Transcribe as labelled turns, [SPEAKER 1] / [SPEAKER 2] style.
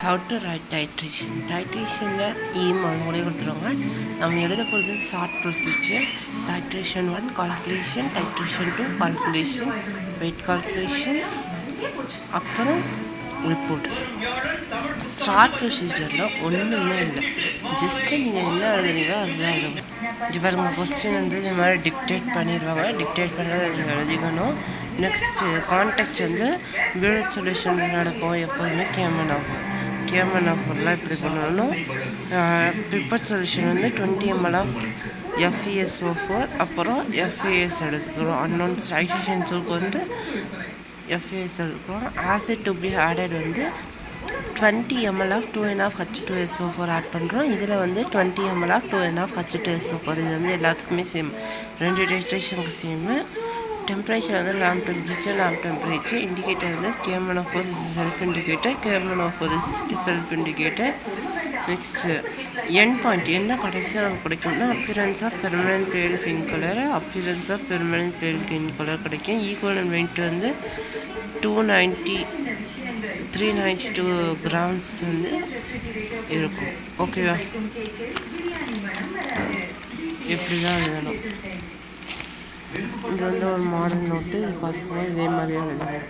[SPEAKER 1] How to write titration. Titrationல அவங்களே கொடுத்துருவாங்க. நம்ம எழுத போகிறது short procedure. titration 1 calculation, titration 2 calculation, weight calculation, அப்புறம் ரிப்போர்ட். ஸ்டார்ட் ப்ரொசீஜரில் ஒன்றுமே இல்லை, ஜஸ்ட்டு நீங்கள் என்ன எழுதுறீங்களோ அதுதான் எழுதணும். இப்போ பாருங்கள், கொஸ்டின் வந்து இந்த மாதிரி டிக்டேட் பண்ணிடுவாங்க. டிக்டேட் பண்ணுறதை நீங்கள் எழுதிக்கணும். நெக்ஸ்ட்டு கான்டெக்ட் வந்து பியூலட் சொல்யூஷன் நடக்கும், எப்போதுமே கேமன் ஆகும். கேமன் ஆஃபர்லாம் இப்படி பண்ணணும். ப்ரிப்பேர்ட் சொல்யூஷன் வந்து 20 ml ஆஃப் FeSO4, அப்புறம் FeS எடுத்துக்கிறோம். அன்னோன் டைட்ரேஷன்ஸுக்கு வந்து FeS எடுக்கிறோம். ஆசிட் டு பி ஆடட் வந்து 20 ml ஆஃப் 2.5 H2SO4 ஆட் பண்ணுறோம். இதில் வந்து 20 ml ஆஃப் 2.5 H2SO4. இது வந்து எல்லாத்துக்குமே சேம், ரெண்டு டைட்ரேஷனுக்கு சேமு. டெம்பரேச்சர் வந்து லேம்ப் டெம்பரேச்சர். இண்டிகேட்டர் வந்து K M N O four self indicator, K M N O four self indicator. Next end point என்ன கடைசியாக நமக்கு கிடைக்கும்னா appearance of permanent pale pink colour, appearance of permanent pale green colour கிடைக்கும். ஈக்குவல் வெயிட் வந்து 392 கிராம்ஸ் வந்து இருக்கும். ஓகேவா? இப்படி தான் எழுதணும். இது வந்து ஒரு மாடல் நோட்டு. இது பார்த்துக்கணும், இதே மாதிரியே எழுதணும்.